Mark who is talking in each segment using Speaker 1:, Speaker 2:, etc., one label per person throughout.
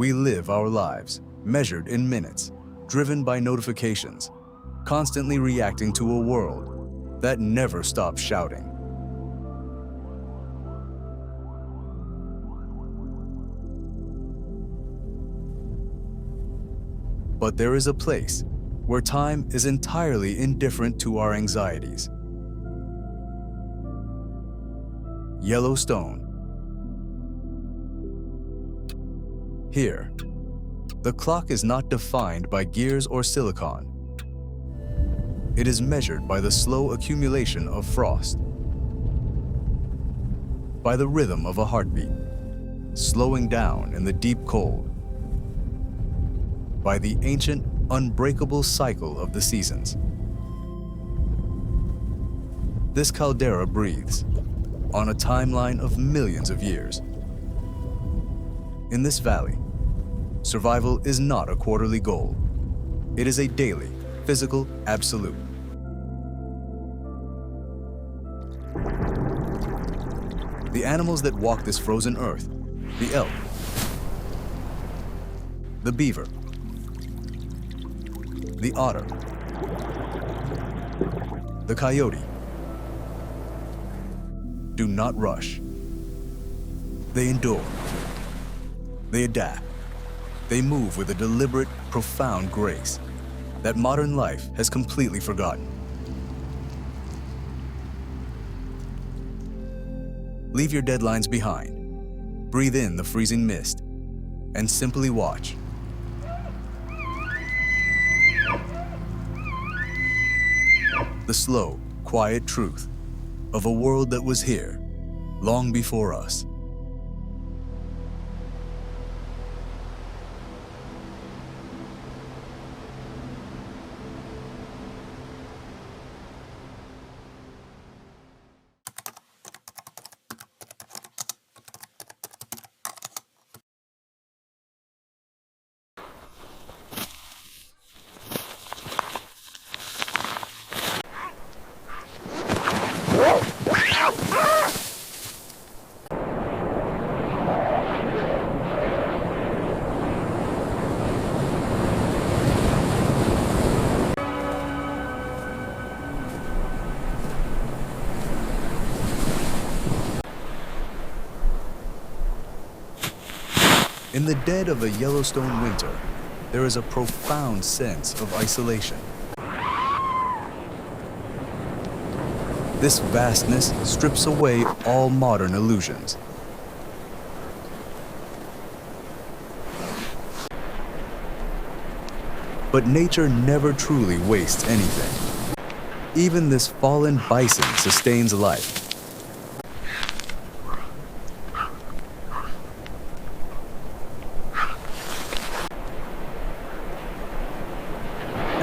Speaker 1: We live our lives, measured in minutes, driven by notifications, constantly reacting to a world that never stops shouting. But there is a place where time is entirely indifferent to our anxieties. Yellowstone. Here, the clock is not defined by gears or silicon. It is measured by the slow accumulation of frost, by the rhythm of a heartbeat, slowing down in the deep cold, by the ancient, unbreakable cycle of the seasons. This caldera breathes on a timeline of millions of years. In this valley, survival is not a quarterly goal. It is a daily, physical absolute. The animals that walk this frozen earth, the elk, the beaver, the otter, the coyote, do not rush. They endure. They adapt. They move with a deliberate, profound grace that modern life has completely forgotten. Leave your deadlines behind. Breathe in the freezing mist and simply watch. The slow, quiet truth of a world that was here long before us. In the dead of a Yellowstone winter, there is a profound sense of isolation. This vastness strips away all modern illusions. But nature never truly wastes anything. Even this fallen bison sustains life.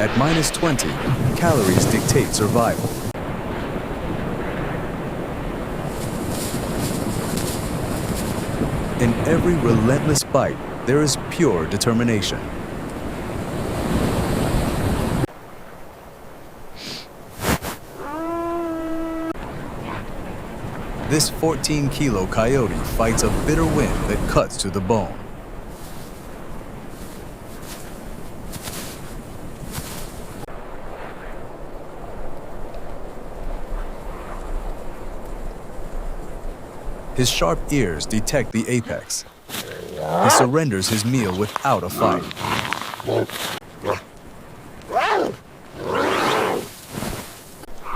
Speaker 1: At -20, calories dictate survival. In every relentless bite, there is pure determination. This 14-kilo coyote fights a bitter wind that cuts to the bone. His sharp ears detect the apex. He surrenders his meal without a fight.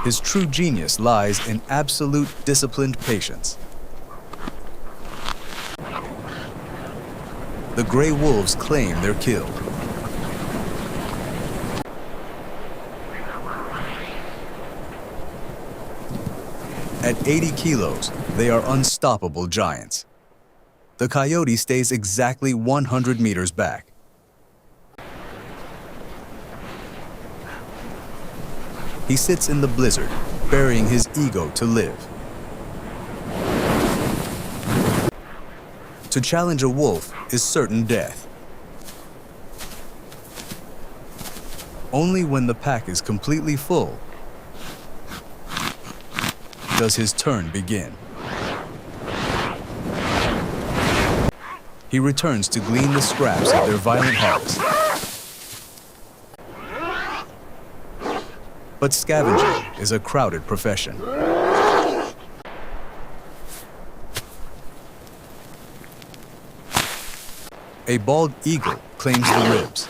Speaker 1: His true genius lies in absolute disciplined patience. The gray wolves claim their kill. At 80 kilos, they are unstoppable giants. The coyote stays exactly 100 meters back. He sits in the blizzard, burying his ego to live. To challenge a wolf is certain death. Only when the pack is completely full does his turn begin. he returns to glean the scraps of their violent harvest. But scavenging is a crowded profession. A bald eagle claims the ribs.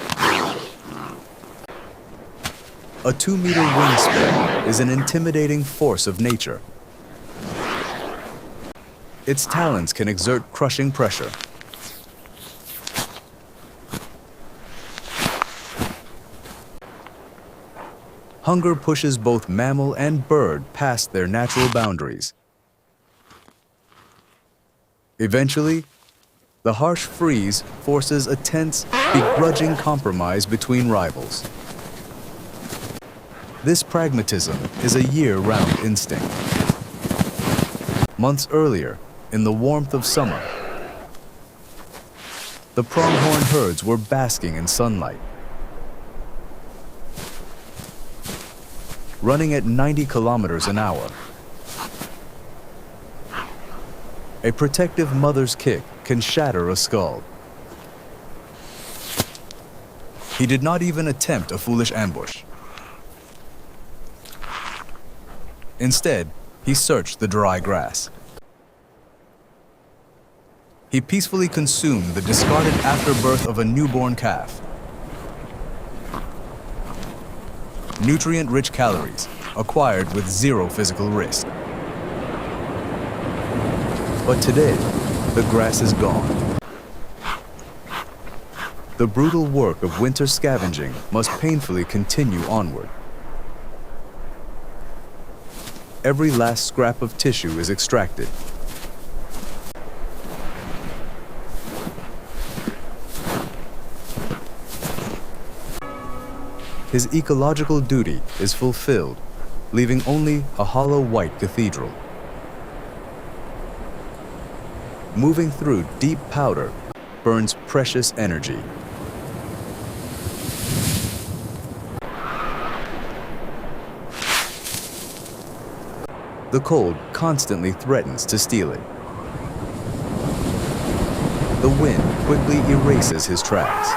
Speaker 1: A 2-meter wingspan is an intimidating force of nature. Its talons can exert crushing pressure. Hunger pushes both mammal and bird past their natural boundaries. Eventually, the harsh freeze forces a tense, begrudging compromise between rivals. This pragmatism is a year-round instinct. Months earlier, in the warmth of summer, the pronghorn herds were basking in sunlight. Running at 90 kilometers an hour, a protective mother's kick can shatter a skull. He did not even attempt a foolish ambush. Instead, he searched the dry grass. He peacefully consumed the discarded afterbirth of a newborn calf. Nutrient-rich calories, acquired with zero physical risk. But today, the grass is gone. The brutal work of winter scavenging must painfully continue onward. Every last scrap of tissue is extracted. His ecological duty is fulfilled, leaving only a hollow white cathedral. Moving through deep powder burns precious energy. The cold constantly threatens to steal it. The wind quickly erases his tracks.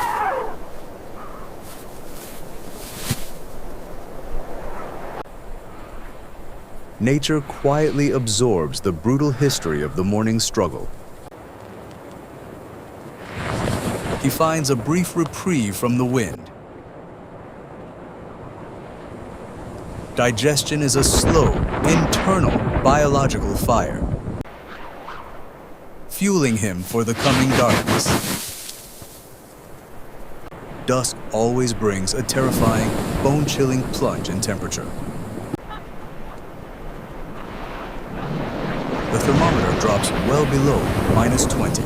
Speaker 1: Nature quietly absorbs the brutal history of the morning's struggle. He finds a brief reprieve from the wind. Digestion is a slow, internal, biological fire, fueling him for the coming darkness. Dusk always brings a terrifying, bone-chilling plunge in temperature. The thermometer drops well below -20.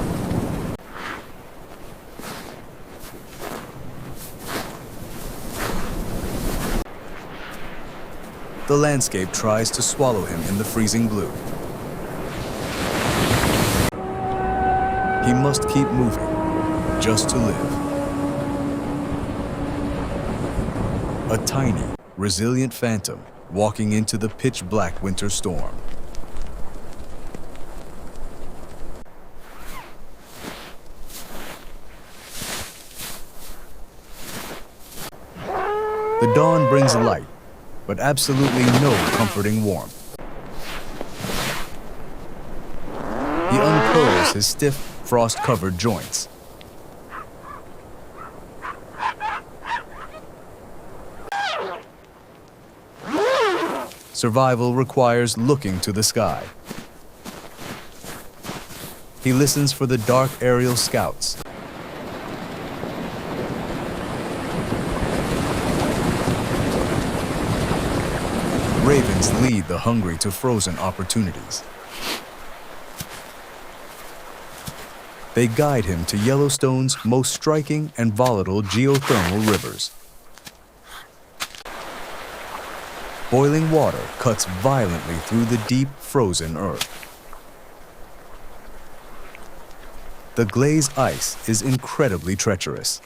Speaker 1: The landscape tries to swallow him in the freezing blue. He must keep moving, just to live. A tiny, resilient phantom walking into the pitch-black winter storm. The dawn brings light, but absolutely no comforting warmth. He uncurls his stiff, frost-covered joints. Survival requires looking to the sky. He listens for the dark aerial scouts. Ravens lead the hungry to frozen opportunities. They guide him to Yellowstone's most striking and volatile geothermal rivers. Boiling water cuts violently through the deep, frozen earth. The glazed ice is incredibly treacherous.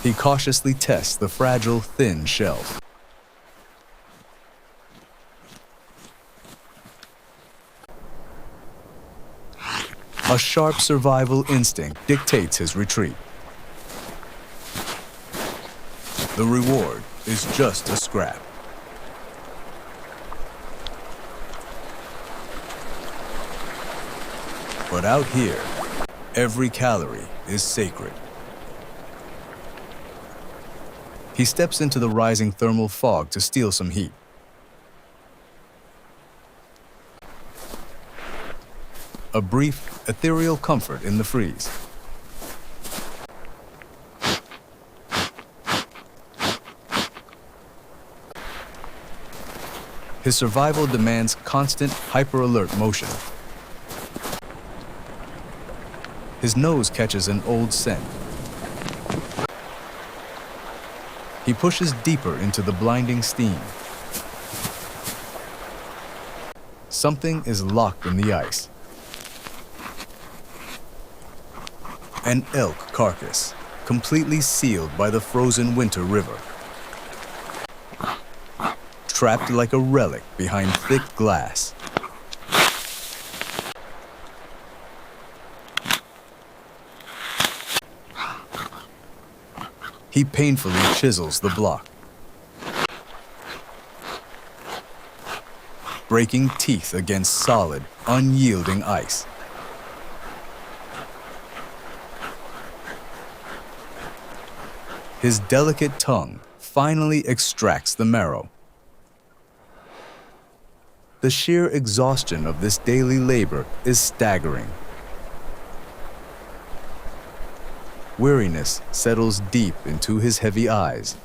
Speaker 1: He cautiously tests the fragile, thin shelf. A sharp survival instinct dictates his retreat. The reward is just a scrap. But out here, every calorie is sacred. He steps into the rising thermal fog to steal some heat. A brief, ethereal comfort in the freeze. His survival demands constant, hyper-alert motion. His nose catches an old scent. He pushes deeper into the blinding steam. Something is locked in the ice. An elk carcass, completely sealed by the frozen winter river. Trapped like a relic behind thick glass. He painfully chisels the block, breaking teeth against solid, unyielding ice. His delicate tongue finally extracts the marrow. The sheer exhaustion of this daily labor is staggering. Weariness settles deep into his heavy eyes.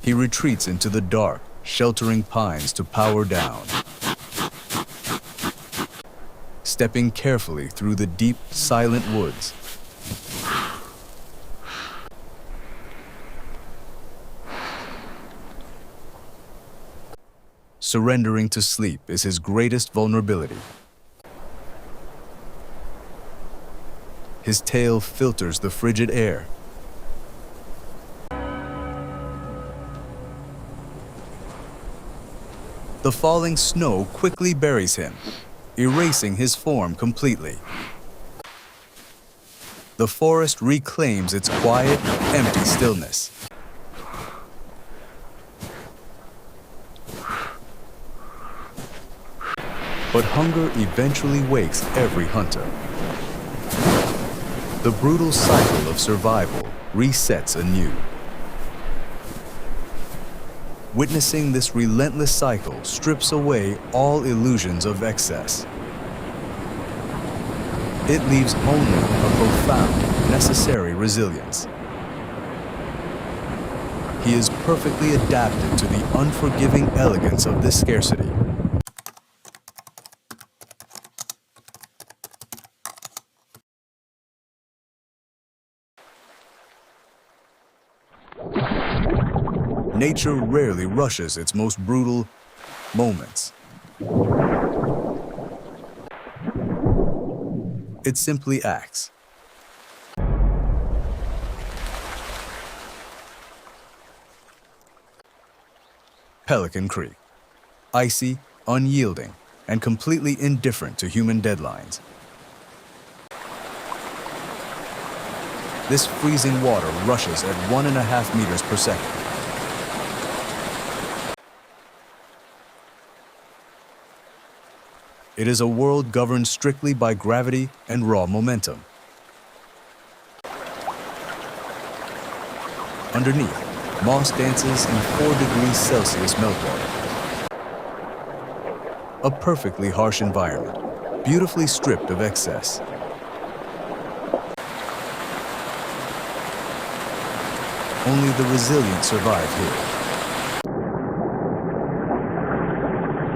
Speaker 1: He retreats into the dark, sheltering pines to power down. Stepping carefully through the deep, silent woods. Surrendering to sleep is his greatest vulnerability. His tail filters the frigid air. The falling snow quickly buries him, erasing his form completely. The forest reclaims its quiet, empty stillness. But hunger eventually wakes every hunter. The brutal cycle of survival resets anew. Witnessing this relentless cycle strips away all illusions of excess. It leaves only a profound, necessary resilience. He is perfectly adapted to the unforgiving elegance of this scarcity. Nature rarely rushes its most brutal moments. It simply acts. Pelican Creek. Icy, unyielding, and completely indifferent to human deadlines. This freezing water rushes at 1.5 meters per second. It is a world governed strictly by gravity and raw momentum. Underneath, moss dances in 4 degrees Celsius meltwater. A perfectly harsh environment, beautifully stripped of excess. Only the resilient survive here.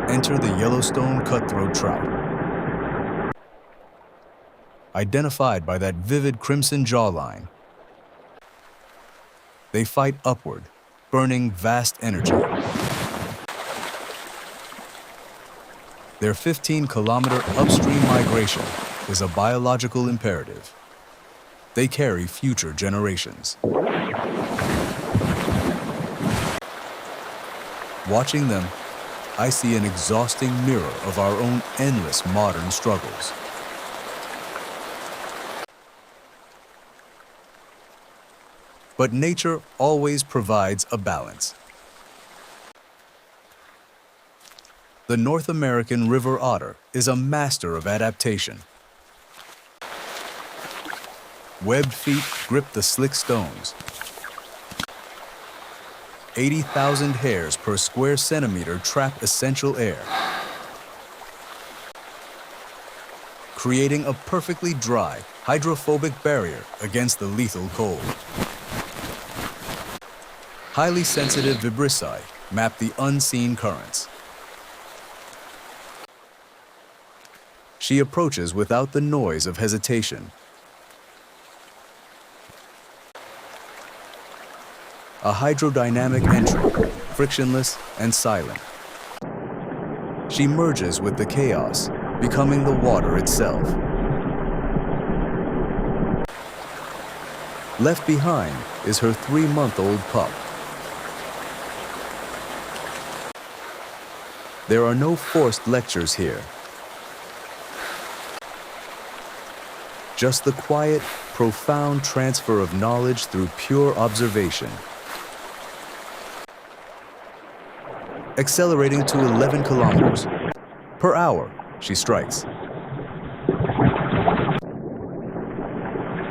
Speaker 1: Enter the Yellowstone cutthroat trout. Identified by that vivid crimson jawline, they fight upward, burning vast energy. Their 15-kilometer upstream migration is a biological imperative. They carry future generations. Watching them, I see an exhausting mirror of our own endless modern struggles. But nature always provides a balance. The North American river otter is a master of adaptation. Webbed feet grip the slick stones. 80,000 hairs per square centimeter trap essential air, creating a perfectly dry, hydrophobic barrier against the lethal cold. Highly sensitive vibrissae map the unseen currents. She approaches without the noise of hesitation. A hydrodynamic entry, frictionless and silent. She merges with the chaos, becoming the water itself. Left behind is her 3-month-old pup. There are no forced lectures here. Just the quiet, profound transfer of knowledge through pure observation. Accelerating to 11 kilometers per hour, she strikes.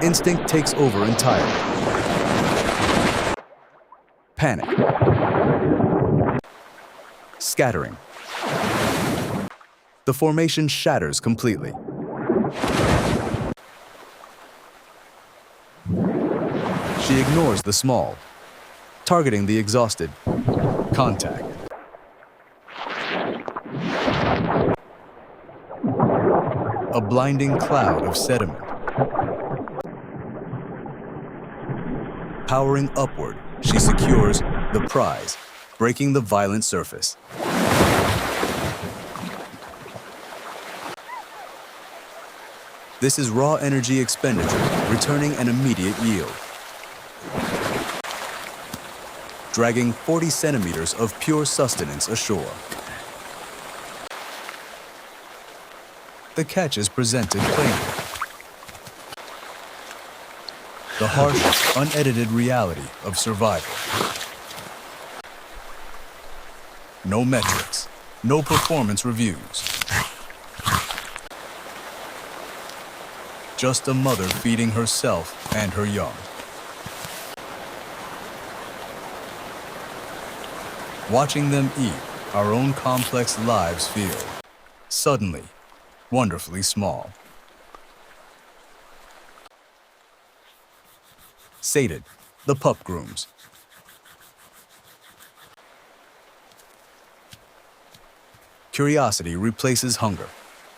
Speaker 1: Instinct takes over entirely. Panic. Scattering. The formation shatters completely. She ignores the small, targeting the exhausted. Contact. A blinding cloud of sediment. Powering upward, she secures the prize, breaking the violent surface. This is raw energy expenditure, returning an immediate yield. Dragging 40 centimeters of pure sustenance ashore. The catch is presented plainly. The harsh, unedited reality of survival. No metrics, no performance reviews. Just a mother feeding herself and her young. Watching them eat, our own complex lives feel suddenly wonderfully small. Sated, the pup grooms. Curiosity replaces hunger,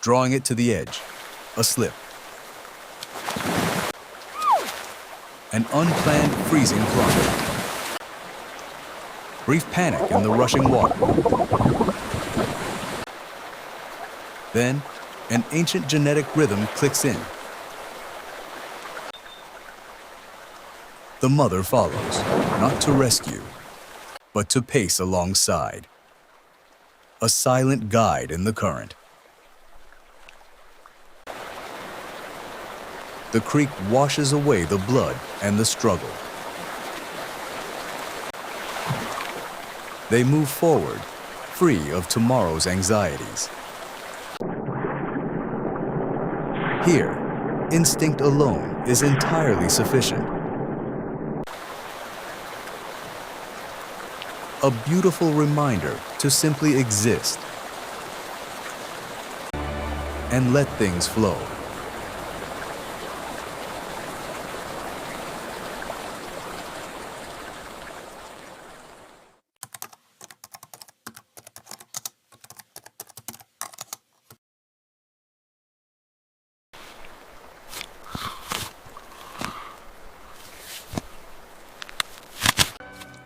Speaker 1: drawing it to the edge. A slip. An unplanned freezing plunge. Brief panic in the rushing water. Then, an ancient genetic rhythm clicks in. The mother follows, not to rescue, but to pace alongside. A silent guide in the current. The creek washes away the blood and the struggle. They move forward, free of tomorrow's anxieties. Here, instinct alone is entirely sufficient. A beautiful reminder to simply exist and let things flow.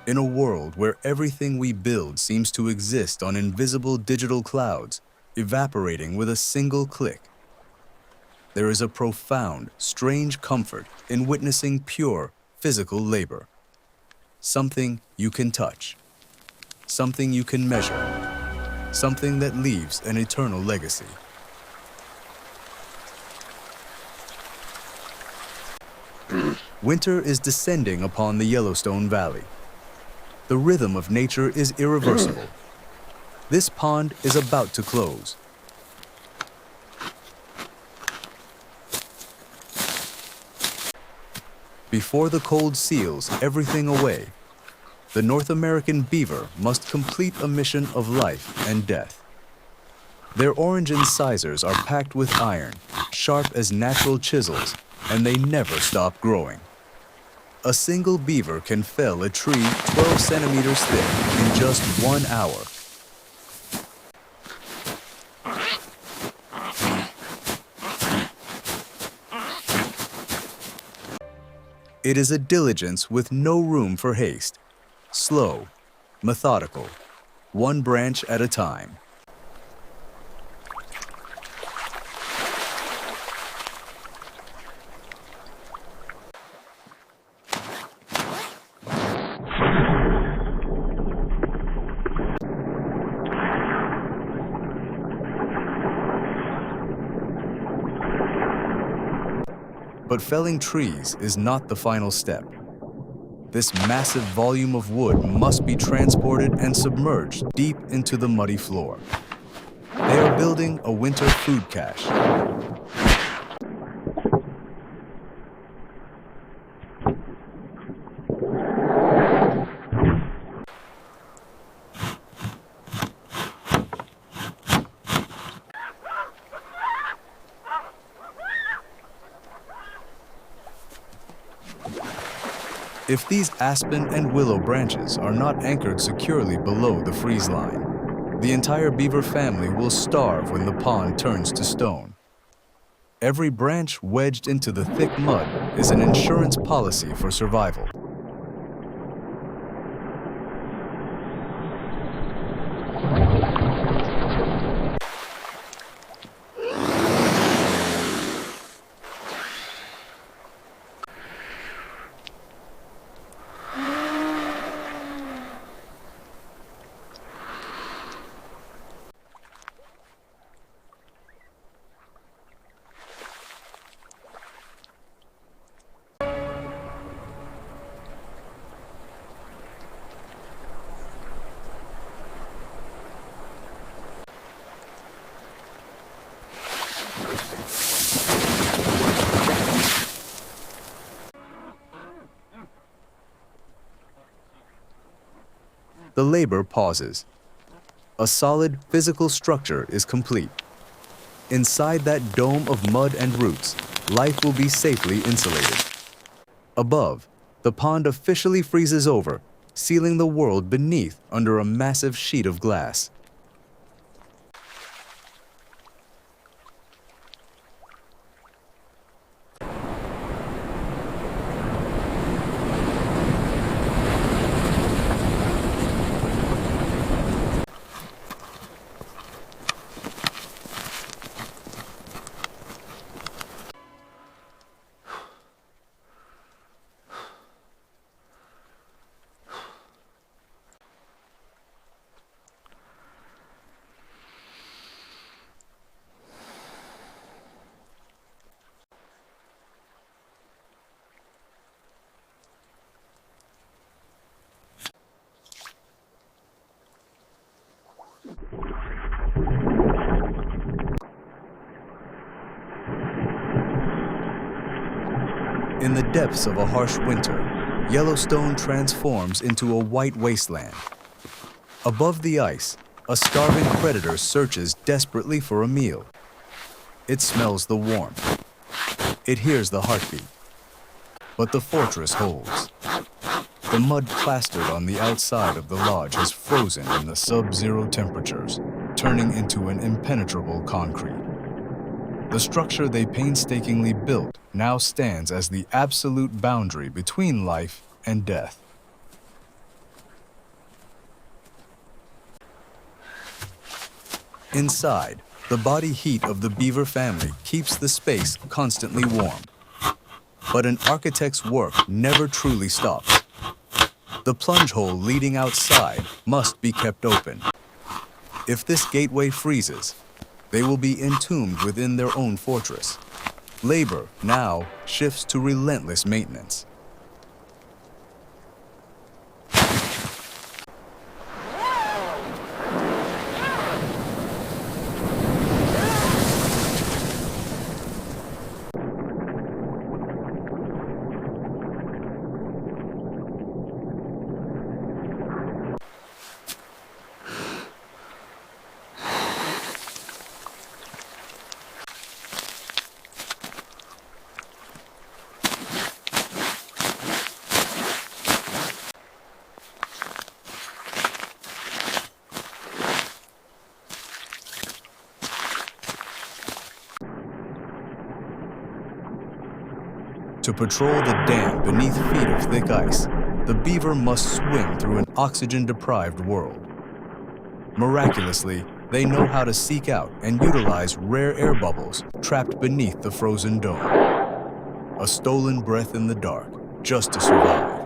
Speaker 1: In a world where everything we build seems to exist on invisible digital clouds, evaporating with a single click, there is a profound, strange comfort in witnessing pure, physical labor. Something you can touch. something you can measure, something that leaves an eternal legacy. Winter is descending upon the Yellowstone Valley. The rhythm of nature is irreversible. This pond is about to close. Before the cold seals everything away, the North American beaver must complete a mission of life and death. Their orange incisors are packed with iron, sharp as natural chisels, and they never stop growing. A single beaver can fell a tree 12 centimeters thick in just 1 hour. It is a diligence with no room for haste. Slow, methodical, one branch at a time. But felling trees is not the final step. This massive volume of wood must be transported and submerged deep into the muddy floor. They are building a winter food cache. If these aspen and willow branches are not anchored securely below the freeze line, the entire beaver family will starve when the pond turns to stone. Every branch wedged into the thick mud is an insurance policy for survival. The labor pauses. A solid physical structure is complete. Inside that dome of mud and roots, life will be safely insulated. Above, the pond officially freezes over, sealing the world beneath under a massive sheet of glass. In the depths of a harsh winter, Yellowstone transforms into a white wasteland. Above the ice, a starving predator searches desperately for a meal. It smells the warmth. It hears the heartbeat. But the fortress holds. The mud plastered on the outside of the lodge has frozen in the sub-zero temperatures, turning into an impenetrable concrete. The structure they painstakingly built now stands as the absolute boundary between life and death. Inside, the body heat of the beaver family keeps the space constantly warm. But an architect's work never truly stops. The plunge hole leading outside must be kept open. If this gateway freezes, they will be entombed within their own fortress. Labor now shifts to relentless maintenance. To patrol the dam beneath feet of thick ice, the beaver must swim through an oxygen-deprived world. Miraculously, they know how to seek out and utilize rare air bubbles trapped beneath the frozen dome. A stolen breath in the dark, just to survive.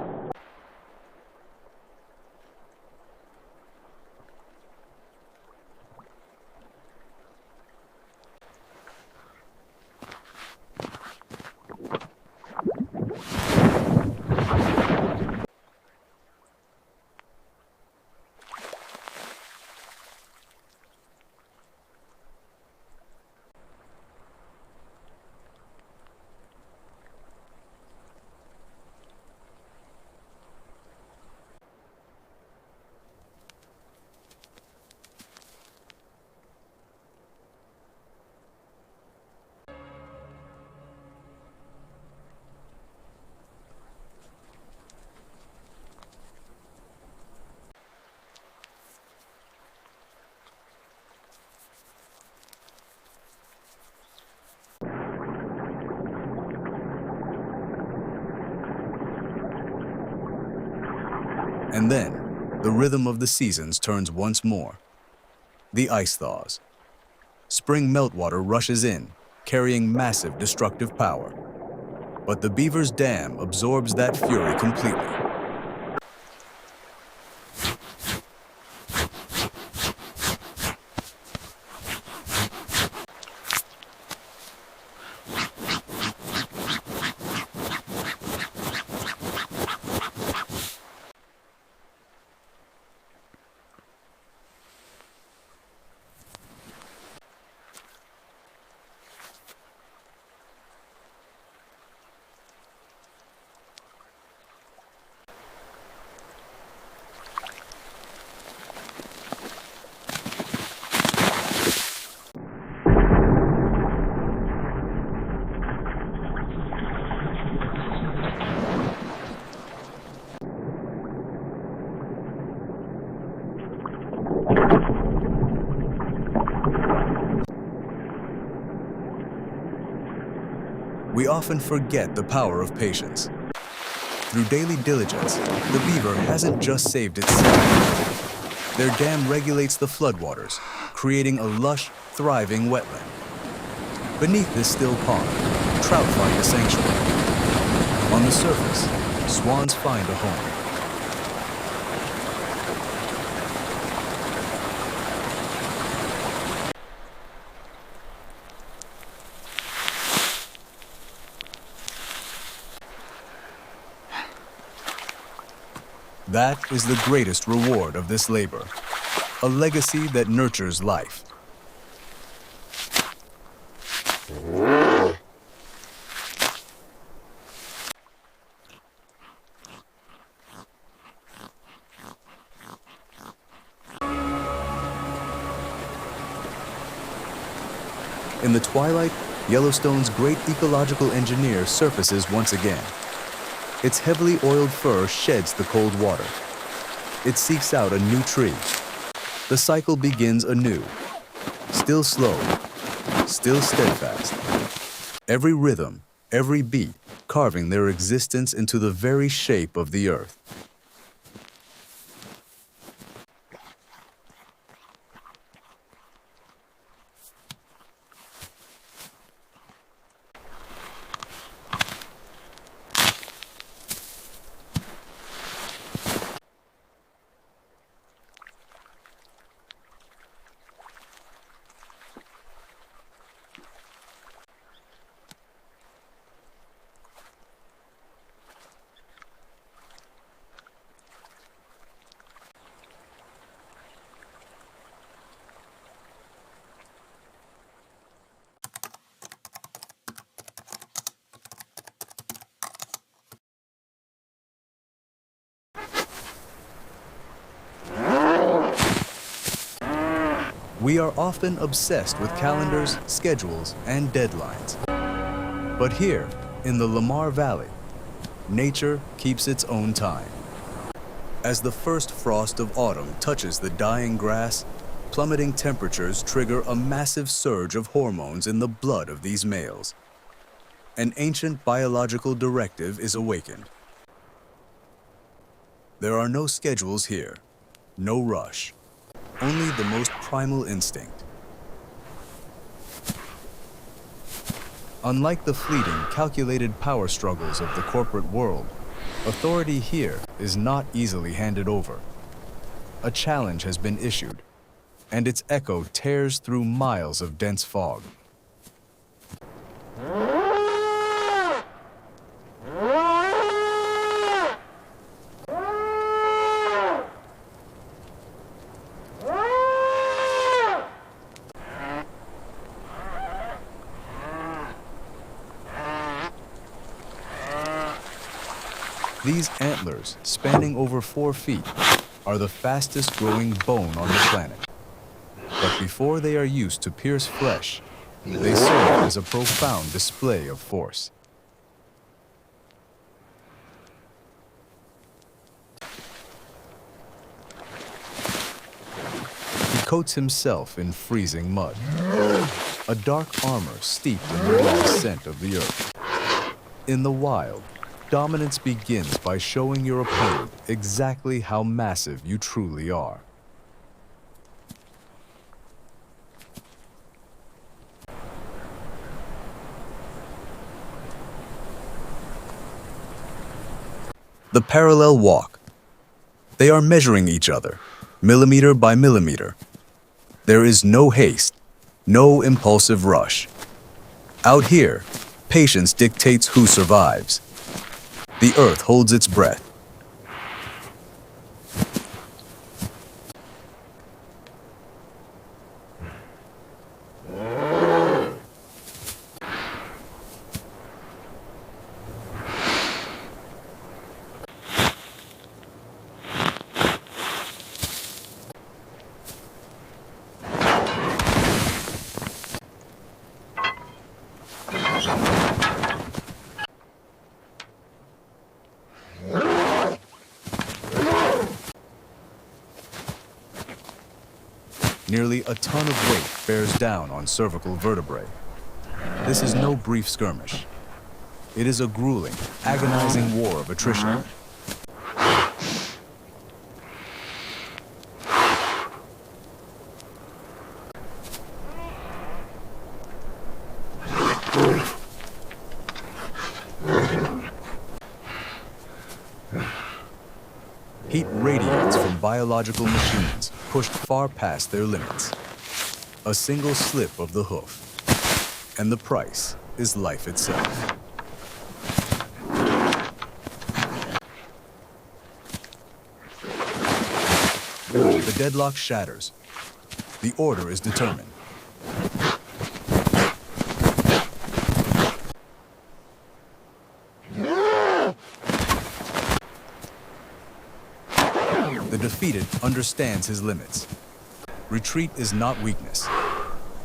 Speaker 1: And then, the rhythm of the seasons turns once more. The ice thaws. Spring meltwater rushes in, carrying massive destructive power. But the beaver's dam absorbs that fury completely. We often forget the power of patience. Through daily diligence, the beaver hasn't just saved itself. Their dam regulates the floodwaters, creating a lush, thriving wetland. Beneath this still pond, trout find a sanctuary. On the surface, swans find a home. That is the greatest reward of this labor, a legacy that nurtures life. In the twilight, Yellowstone's great ecological engineer surfaces once again. Its heavily oiled fur sheds the cold water. It seeks out a new tree. The cycle begins anew. Still slow, still steadfast. Every rhythm, every beat, carving their existence into the very shape of the earth. We are often obsessed with calendars, schedules, and deadlines. But here, in the Lamar Valley, nature keeps its own time. As the first frost of autumn touches the dying grass, plummeting temperatures trigger a massive surge of hormones in the blood of these males. An ancient biological directive is awakened. There are no schedules here, no rush, only the most primal instinct. Unlike the fleeting, calculated power struggles of the corporate world, authority here is not easily handed over. A challenge has been issued, and its echo tears through miles of dense fog. These antlers, spanning over 4 feet, are the fastest growing bone on the planet. But before they are used to pierce flesh, they serve as a profound display of force. He coats himself in freezing mud, a dark armor steeped in the raw scent of the earth. In the wild, dominance begins by showing your opponent exactly how massive you truly are. The parallel walk. They are measuring each other, millimeter by millimeter. There is no haste, no impulsive rush. Out here, patience dictates who survives. The earth holds its breath. Nearly a ton of weight bears down on cervical vertebrae. This is no brief skirmish. It is a grueling, agonizing war of attrition. Heat radiates from biological machines pushed far past their limits. A single slip of the hoof, and the price is life itself. The deadlock shatters. The order is determined. The defeated understands his limits. Retreat is not weakness.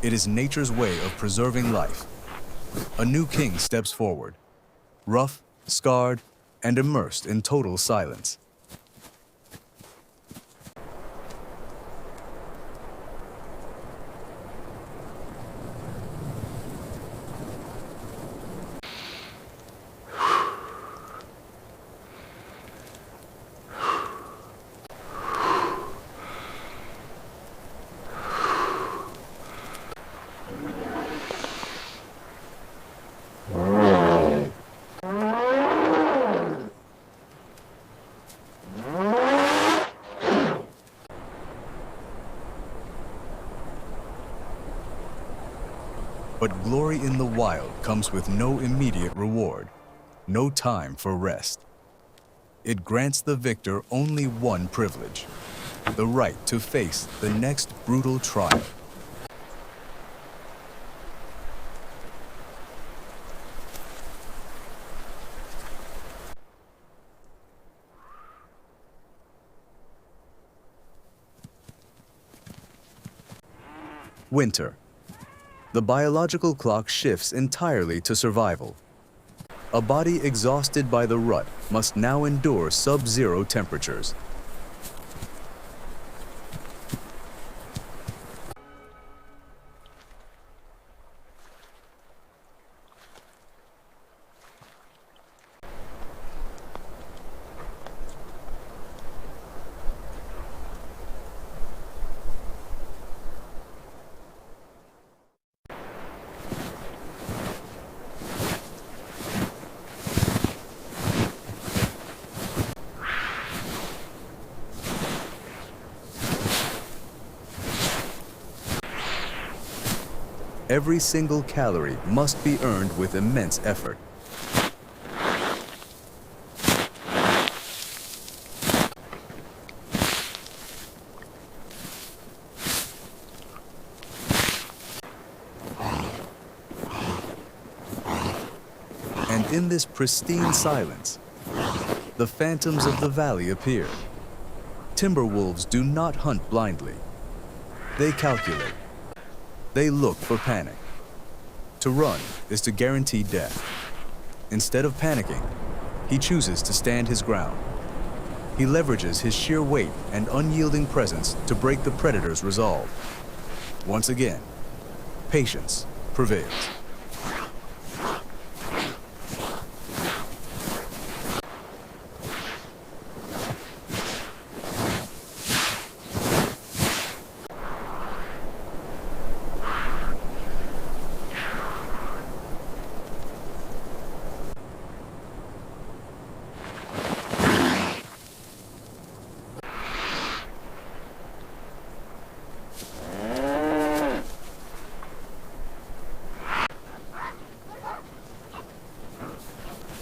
Speaker 1: It is nature's way of preserving life. A new king steps forward, rough, scarred, and immersed in total silence. But glory in the wild comes with no immediate reward, no time for rest. It grants the victor only one privilege, the right to face the next brutal trial. Winter. The biological clock shifts entirely to survival. A body exhausted by the rut must now endure sub-zero temperatures. Every single calorie must be earned with immense effort. And in this pristine silence, the phantoms of the valley appear. Timber wolves do not hunt blindly. They calculate. They look for panic. To run is to guarantee death. Instead of panicking, he chooses to stand his ground. He leverages his sheer weight and unyielding presence to break the predator's resolve. Once again, patience prevails.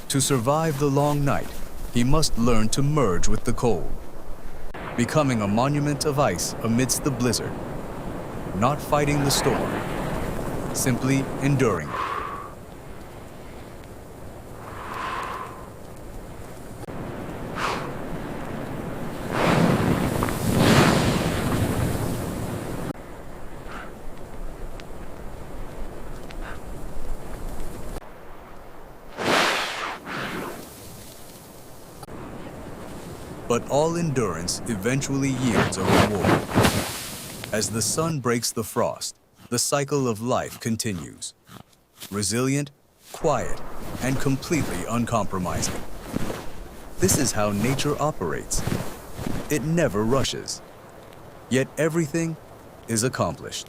Speaker 1: To survive the long night, he must learn to merge with the cold, becoming a monument of ice amidst the blizzard, not fighting the storm, simply enduring it. But all endurance eventually yields a reward. As the sun breaks the frost, the cycle of life continues. Resilient, quiet, and completely uncompromising. This is how nature operates. It never rushes. Yet everything is accomplished.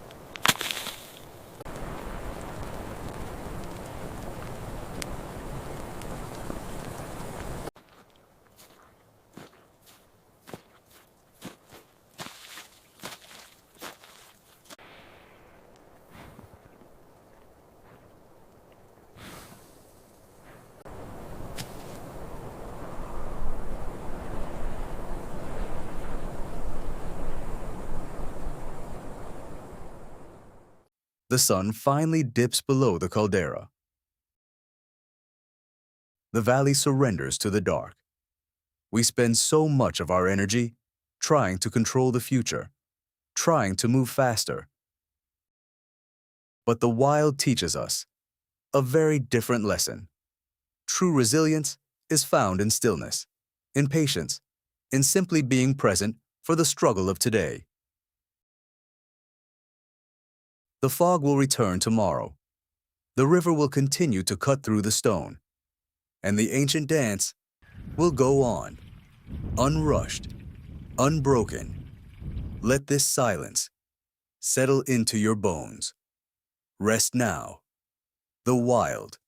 Speaker 1: The sun finally dips below the caldera. The valley surrenders to the dark. We spend so much of our energy trying to control the future, trying to move faster. But the wild teaches us a very different lesson. True resilience is found in stillness, in patience, in simply being present for the struggle of today. The fog will return tomorrow. The river will continue to cut through the stone. And the ancient dance will go on, unrushed, unbroken. Let this silence settle into your bones. Rest now. The wild